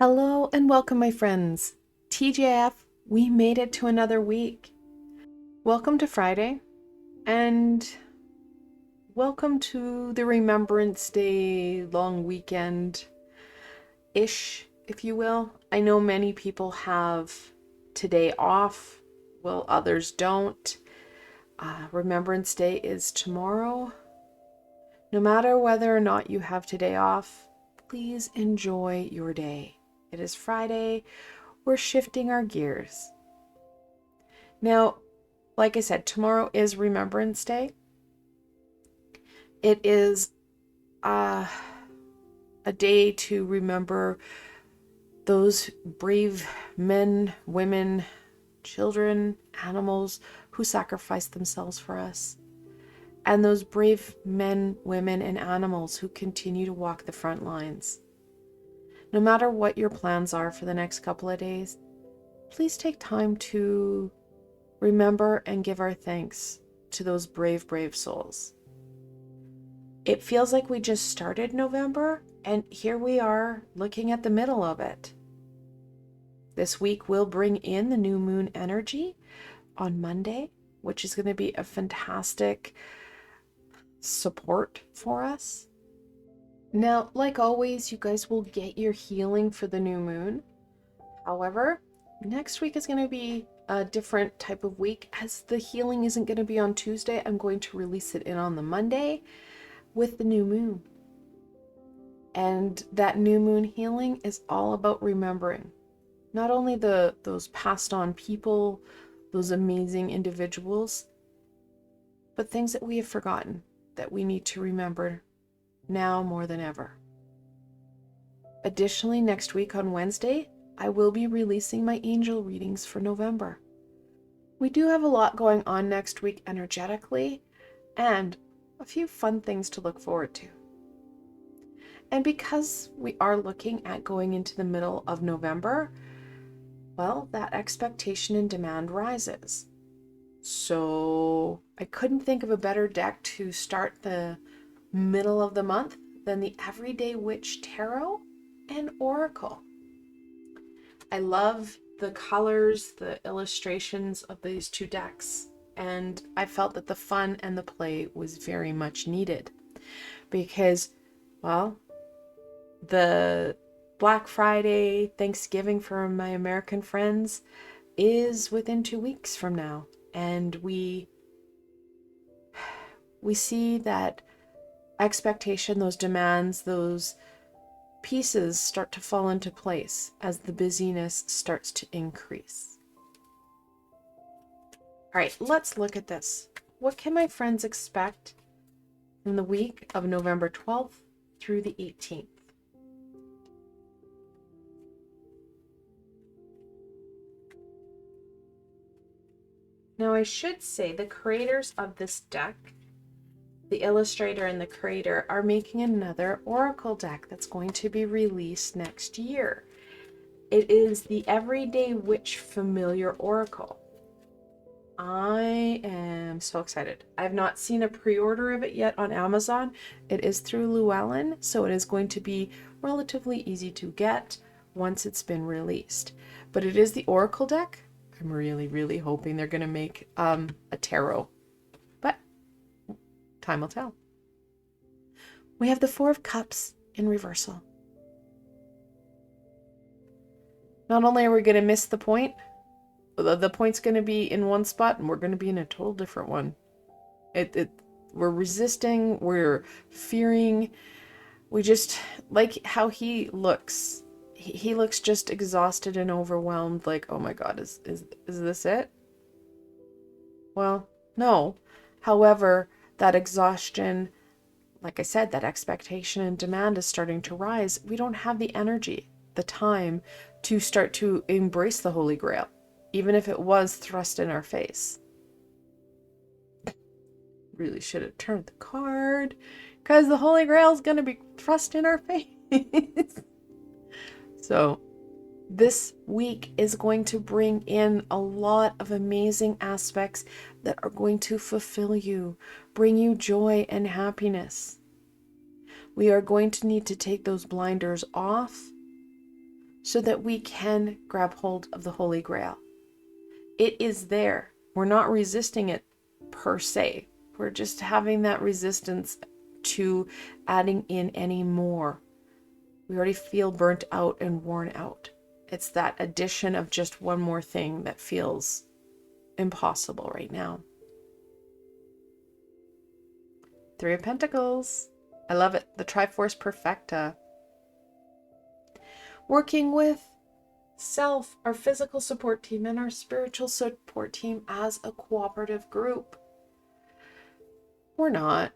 Hello and welcome, my friends. TGIF, we made it to another week. Welcome to Friday, and welcome to the Remembrance Day long weekend-ish, if you will. I know many people have today off, while others don't. Remembrance Day is tomorrow. No matter whether or not you have today off, please enjoy your day. It is Friday. We're shifting our gears. Now, like I said, tomorrow is Remembrance Day. It is a day to remember those brave men, women, children, animals who sacrificed themselves for us. And those brave men, women, and animals who continue to walk the front lines. No matter what your plans are for the next couple of days, please take time to remember and give our thanks to those brave, brave souls. It feels like we just started November, and here we are looking at the middle of it. This week will bring in the new moon energy on Monday, which is going to be a fantastic support for us. Now, like always, you guys will get your healing for the new moon. However, next week is going to be a different type of week, as the healing isn't going to be on Tuesday. I'm going to release it in on the Monday with the new moon. And that new moon healing is all about remembering not only those passed on people, those amazing individuals, but things that we have forgotten that we need to remember now more than ever. Additionally, next week on Wednesday, I will be releasing my angel readings for November. We do have a lot going on next week energetically, and a few fun things to look forward to. And because we are looking at going into the middle of November, well, that expectation and demand rises. So I couldn't think of a better deck to start the middle of the month than the Everyday Witch Tarot and Oracle. I love the colors, the illustrations of these two decks, and I felt that the fun and the play was very much needed because, well, the Black Friday, Thanksgiving for my American friends is within 2 weeks from now, and we see that expectation, those demands, those pieces start to fall into place as the busyness starts to increase. All right, let's look at this. What can my friends expect in the week of November 12th through the 18th? Now, I should say the creators of this deck, the illustrator and the creator, are making another Oracle deck that's going to be released next year. It is the Everyday Witch Familiar Oracle. I am so excited. I've not seen a pre-order of it yet on Amazon. It is through Llewellyn, so it is going to be relatively easy to get once it's been released. But it is the Oracle deck. I'm really, really hoping they're going to make a tarot. But time will tell. We have the Four of Cups in reversal. Not only are we going to miss the point, the point's going to be in one spot and we're going to be in a total different one. We're resisting, we're fearing. We just like how he looks. He looks just exhausted and overwhelmed, like, oh my God, is this it? Well, no. However, that exhaustion, like I said, that expectation and demand is starting to rise. We don't have the energy, the time to start to embrace the Holy Grail, even if it was thrust in our face. Really should have turned the card, because the Holy Grail is going to be thrust in our face. So this week is going to bring in a lot of amazing aspects that are going to fulfill you, bring you joy and happiness. We are going to need to take those blinders off so that we can grab hold of the Holy Grail. It is there. We're not resisting it per se. We're just having that resistance to adding in any more. We already feel burnt out and worn out. It's that addition of just one more thing that feels impossible right now. Three of Pentacles. I love it. The Triforce Perfecta. Working with self, our physical support team, and our spiritual support team as a cooperative group. We're not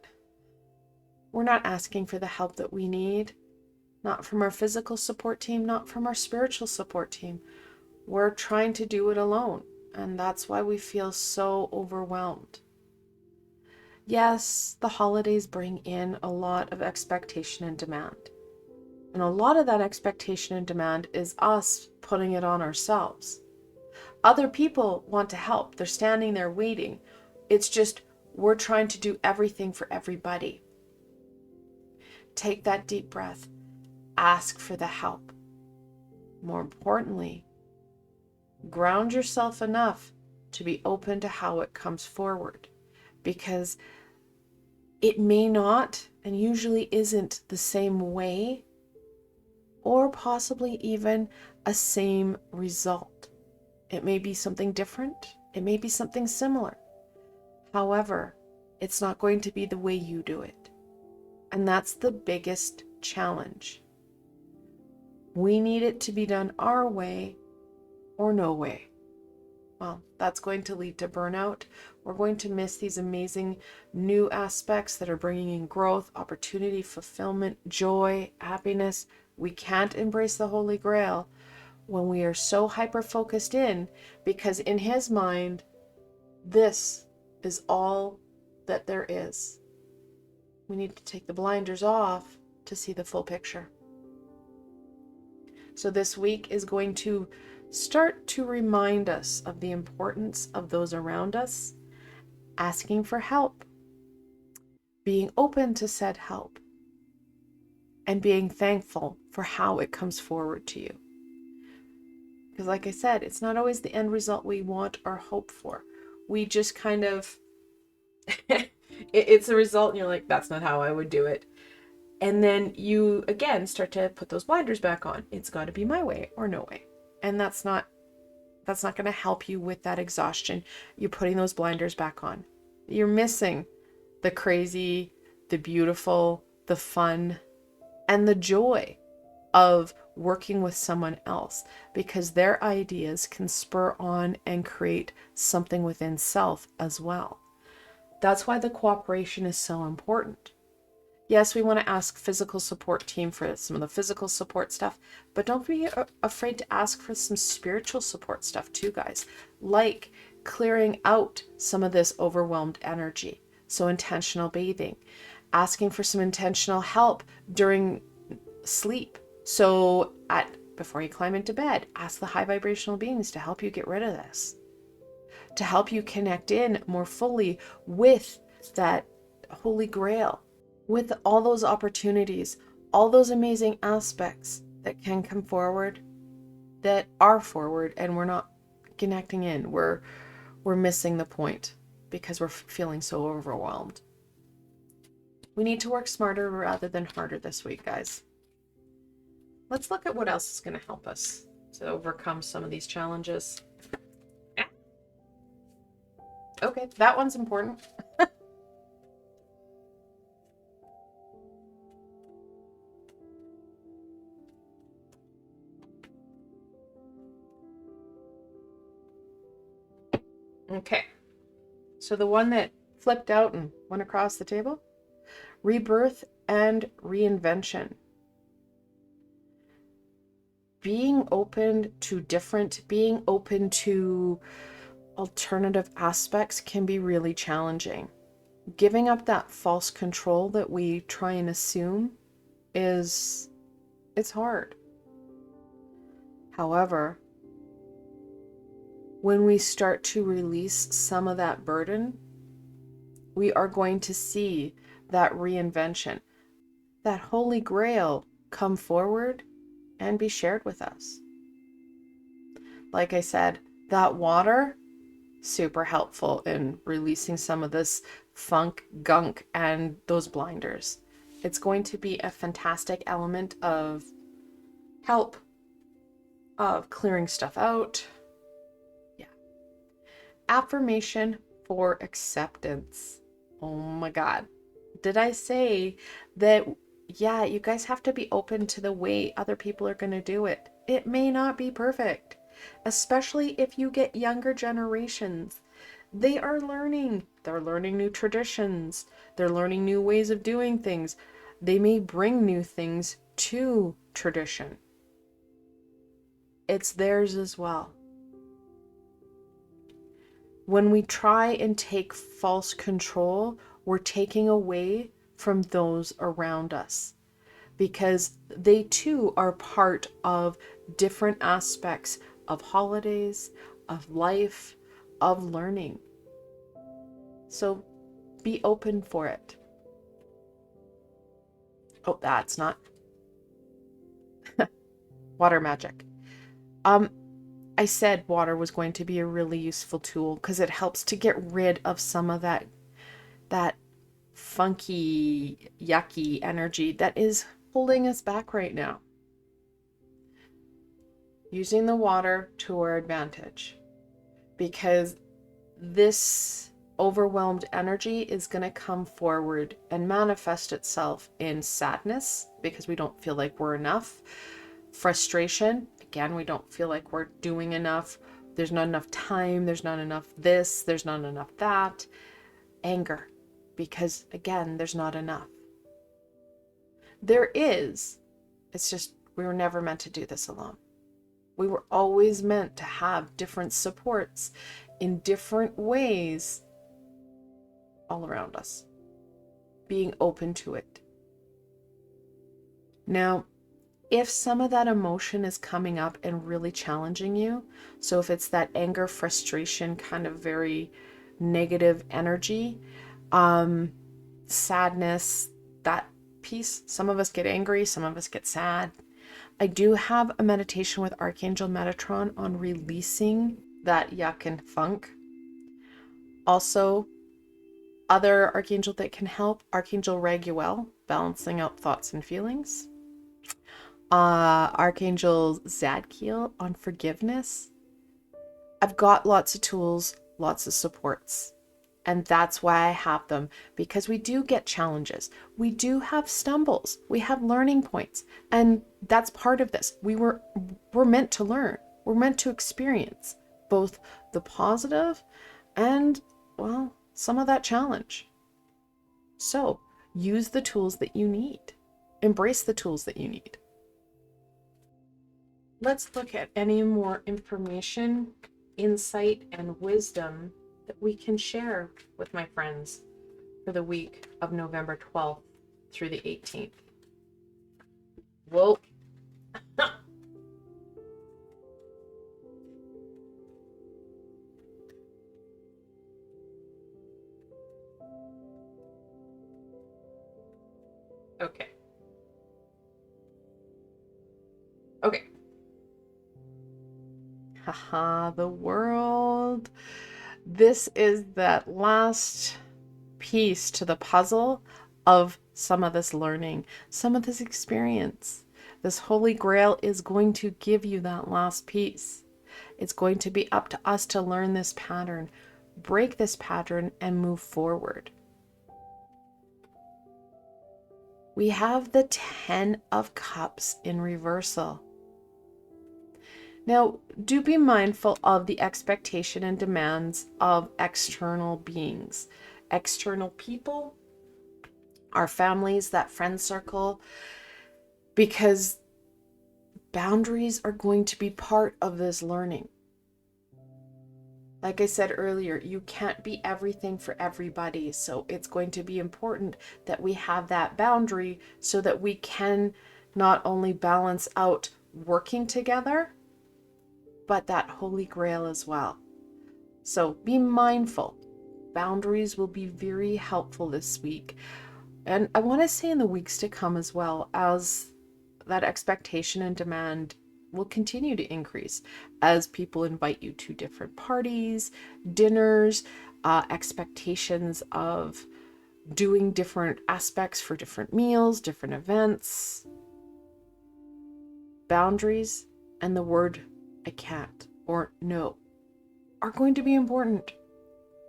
asking for the help that we need. Not from our physical support team, not from our spiritual support team. We're trying to do it alone. And that's why we feel so overwhelmed. Yes, the holidays bring in a lot of expectation and demand. And a lot of that expectation and demand is us putting it on ourselves. Other people want to help. They're standing there waiting. It's just we're trying to do everything for everybody. Take that deep breath. Ask for the help. More importantly, ground yourself enough to be open to how it comes forward, because it may not and usually isn't the same way or possibly even a same result. It may be something different. It may be something similar. However, it's not going to be the way you do it. And that's the biggest challenge. We need it to be done our way or no way. Well, that's going to lead to burnout. We're going to miss these amazing new aspects that are bringing in growth, opportunity, fulfillment, joy, happiness. We can't embrace the Holy Grail when we are so hyper-focused in, because in his mind, this is all that there is. We need to take the blinders off to see the full picture. So this week is going to start to remind us of the importance of those around us, asking for help, being open to said help, and being thankful for how it comes forward to you. Because like I said, it's not always the end result we want or hope for. We just kind of, it's a result and you're like, that's not how I would do it. And then you, again, start to put those blinders back on. It's got to be my way or no way. And that's not going to help you with that exhaustion. You're putting those blinders back on. You're missing the crazy, the beautiful, the fun, and the joy of working with someone else, because their ideas can spur on and create something within self as well. That's why the cooperation is so important. Yes, we want to ask physical support team for some of the physical support stuff, but don't be afraid to ask for some spiritual support stuff too, guys, like clearing out some of this overwhelmed energy. So intentional bathing, asking for some intentional help during sleep. So before you climb into bed, ask the high vibrational beings to help you get rid of this, to help you connect in more fully with that Holy Grail, with all those opportunities, all those amazing aspects that can come forward, that are forward, and we're not connecting in. We're missing the point because we're feeling so overwhelmed. We need to work smarter rather than harder this week, guys. Let's look at what else is going to help us to overcome some of these challenges. Okay, that one's important. Okay, so the one that flipped out and went across the table, rebirth and reinvention. Being open to being open to alternative aspects can be really challenging. Giving up that false control that we try and assume it's hard. However, when we start to release some of that burden, we are going to see that reinvention, that Holy Grail come forward and be shared with us. Like I said, that water, super helpful in releasing some of this funk, gunk, and those blinders. It's going to be a fantastic element of help, of clearing stuff out. Yeah. Affirmation for acceptance. Oh my God. Did I say that? Yeah, you guys have to be open to the way other people are going to do it. It may not be perfect, especially if you get younger generations. They are learning. They're learning new traditions. They're learning new ways of doing things. They may bring new things to tradition. It's theirs as well. When we try and take false control, we're taking away from those around us, because they too are part of different aspects of holidays, of life, of learning. So be open for it. Oh, that's not water magic. I said water was going to be a really useful tool because it helps to get rid of some of that funky, yucky energy that is holding us back right now. Using the water to our advantage, because this overwhelmed energy is going to come forward and manifest itself in sadness because we don't feel like we're enough. Frustration, again, we don't feel like we're doing enough. There's not enough time. There's not enough this. There's not enough that. Anger, because again, there's not enough. There is. It's just we were never meant to do this alone. We were always meant to have different supports in different ways all around us, being open to it. Now, if some of that emotion is coming up and really challenging you, so if it's that anger, frustration, kind of very negative energy, sadness, that piece, some of us get angry, some of us get sad. I do have a meditation with Archangel Metatron on releasing that yuck and funk. Also, other archangel that can help, Archangel Raguel, balancing out thoughts and feelings. Archangel Zadkiel on forgiveness. I've got lots of tools, lots of supports, and that's why I have them, because we do get challenges. We do have stumbles. We have learning points, and that's part of this. We're meant to learn. We're meant to experience both the positive and, well, some of that challenge. So use the tools that you need. Embrace the tools that you need. Let's look at any more information, insight, and wisdom that we can share with my friends for the week of November 12th through the 18th. Whoa. Okay. Okay. Haha, the world. This is that last piece to the puzzle of some of this learning, some of this experience. This Holy Grail is going to give you that last piece. It's going to be up to us to learn this pattern, break this pattern, and move forward. We have the 10 of Cups in reversal. Now, do be mindful of the expectation and demands of external beings, external people, our families, that friend circle, because boundaries are going to be part of this learning. Like I said earlier, you can't be everything for everybody, so it's going to be important that we have that boundary so that we can not only balance out working together, but that Holy Grail as well. So be mindful. Boundaries will be very helpful this week. And I want to say in the weeks to come as well, as that expectation and demand will continue to increase as people invite you to different parties, dinners, expectations of doing different aspects for different meals, different events. Boundaries and the word I can't or no are going to be important,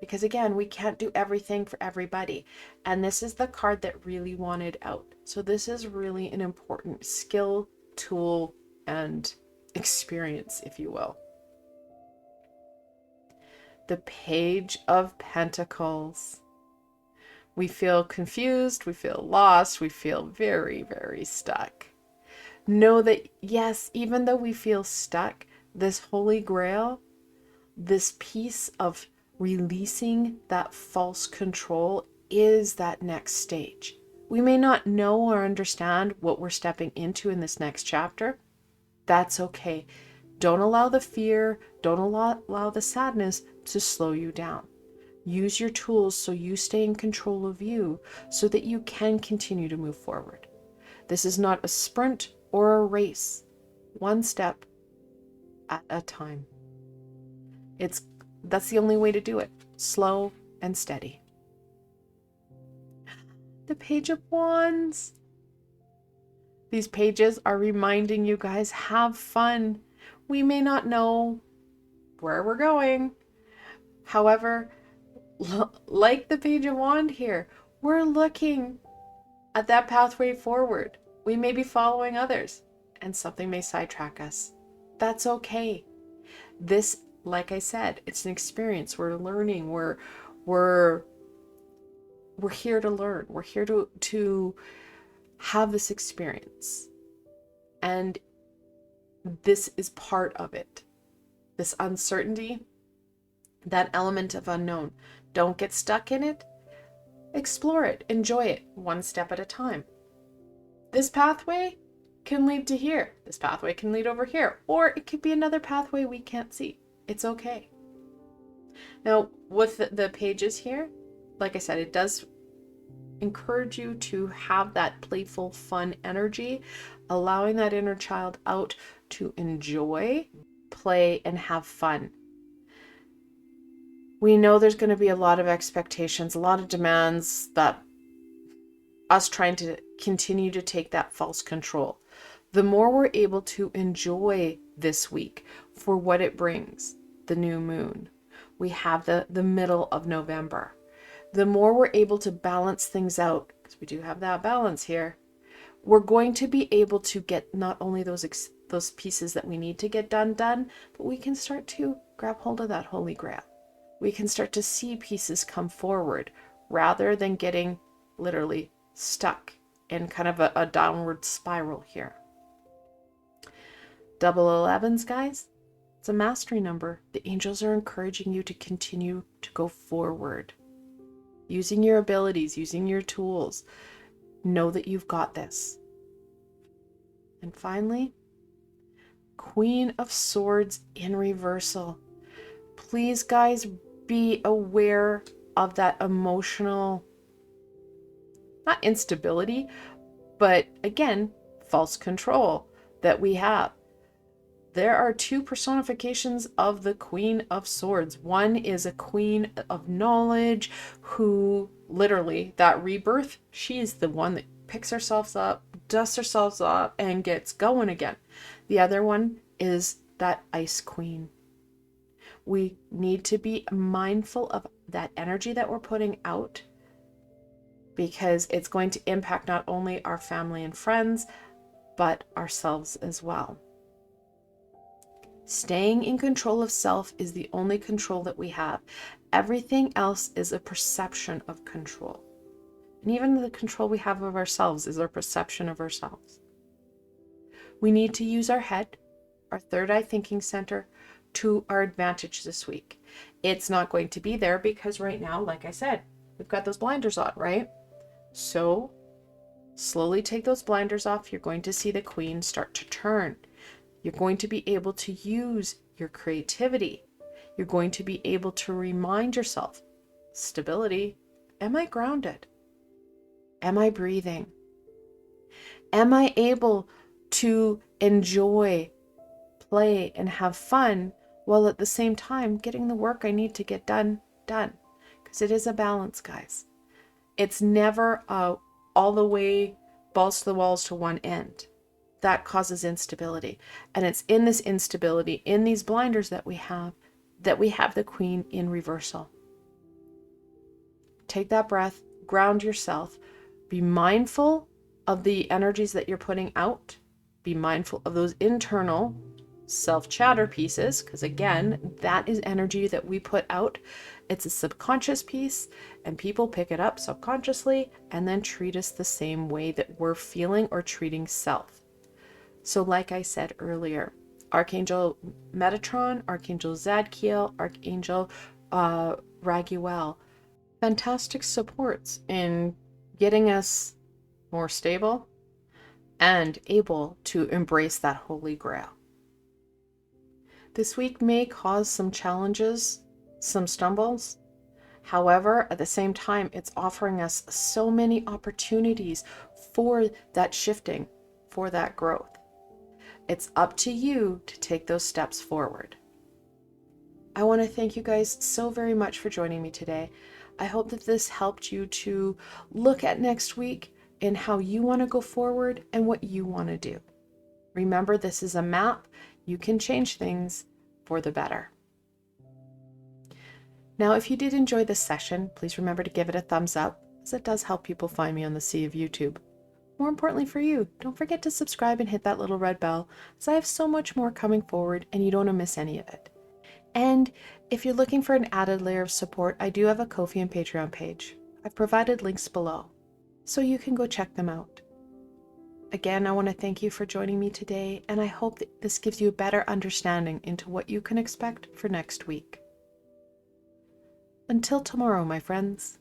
because again, we can't do everything for everybody. And this is the card that really wanted out. So this is really an important skill, tool, and experience, if you will. The Page of Pentacles. We feel confused, we feel lost, we feel very, very stuck. Know that, yes, even though we feel stuck, this Holy Grail, this piece of releasing that false control is that next stage. We may not know or understand what we're stepping into in this next chapter. That's okay. Don't allow the fear, don't allow the sadness to slow you down. Use your tools so you stay in control of you, so that you can continue to move forward. This is not a sprint or a race. One step at a time. That's the only way to do it. Slow and steady. The Page of Wands. These pages are reminding you guys, have fun. We may not know where we're going. However, like the Page of Wands here, we're looking at that pathway forward. We may be following others, and something may sidetrack us. That's okay. This, like I said, it's an experience. We're learning. We're here to learn. We're here to have this experience. And this is part of it. This uncertainty, that element of unknown. Don't get stuck in it. Explore it. Enjoy it one step at a time. This pathway can lead to here. This pathway can lead over here. Or it could be another pathway we can't see. It's okay. Now, with the pages here, like I said, it does encourage you to have that playful, fun energy, allowing that inner child out to enjoy, play, and have fun. We know there's going to be a lot of expectations, a lot of demands, that us trying to continue to take that false control. The more we're able to enjoy this week for what it brings, the new moon, we have the middle of November. The more we're able to balance things out, because we do have that balance here, we're going to be able to get not only those pieces that we need to get done, but we can start to grab hold of that Holy Grail. We can start to see pieces come forward rather than getting literally stuck in kind of a downward spiral here. Double 11s, guys, it's a mastery number. The angels are encouraging you to continue to go forward. Using your abilities, using your tools. Know that you've got this. And finally, Queen of Swords in reversal. Please, guys, be aware of that emotional, not instability, but again, false control that we have. There are two personifications of the Queen of Swords. One is a queen of knowledge who literally, that rebirth, she's the one that picks herself up, dusts herself up, and gets going again. The other one is that Ice Queen. We need to be mindful of that energy that we're putting out, because it's going to impact not only our family and friends, but ourselves as well. Staying in control of self is the only control that we have. Everything else is a perception of control. And even the control we have of ourselves is our perception of ourselves. We need to use our head, our third eye thinking center, to our advantage this week. It's not going to be there because right now, like I said, we've got those blinders on, right? So slowly take those blinders off. You're going to see the Queen start to turn. You're going to be able to use your creativity. You're going to be able to remind yourself, stability. Am I grounded? Am I breathing? Am I able to enjoy, play, and have fun, while at the same time getting the work I need to get done. Because it is a balance, guys. It's never all the way balls to the walls to one end. That causes instability. And it's in this instability, in these blinders that we have the Queen in reversal. Take that breath, ground yourself, be mindful of the energies that you're putting out, be mindful of those internal self-chatter pieces, because again, that is energy that we put out. It's a subconscious piece, and people pick it up subconsciously and then treat us the same way that we're feeling or treating self. So like I said earlier, Archangel Metatron, Archangel Zadkiel, Archangel Raguel, fantastic supports in getting us more stable and able to embrace that holy grail. This week may cause some challenges, some stumbles. However, at the same time, it's offering us so many opportunities for that shifting, for that growth. It's up to you to take those steps forward. I want to thank you guys so very much for joining me today. I hope that this helped you to look at next week and how you want to go forward and what you want to do. Remember, this is a map. You can change things for the better. Now, if you did enjoy this session, please remember to give it a thumbs up, as it does help people find me on the sea of YouTube. More importantly for you, don't forget to subscribe and hit that little red bell, as I have so much more coming forward and you don't want to miss any of it. And if you're looking for an added layer of support, I do have a Ko-fi and Patreon page. I've provided links below, so you can go check them out. Again, I want to thank you for joining me today, and I hope that this gives you a better understanding into what you can expect for next week. Until tomorrow, my friends.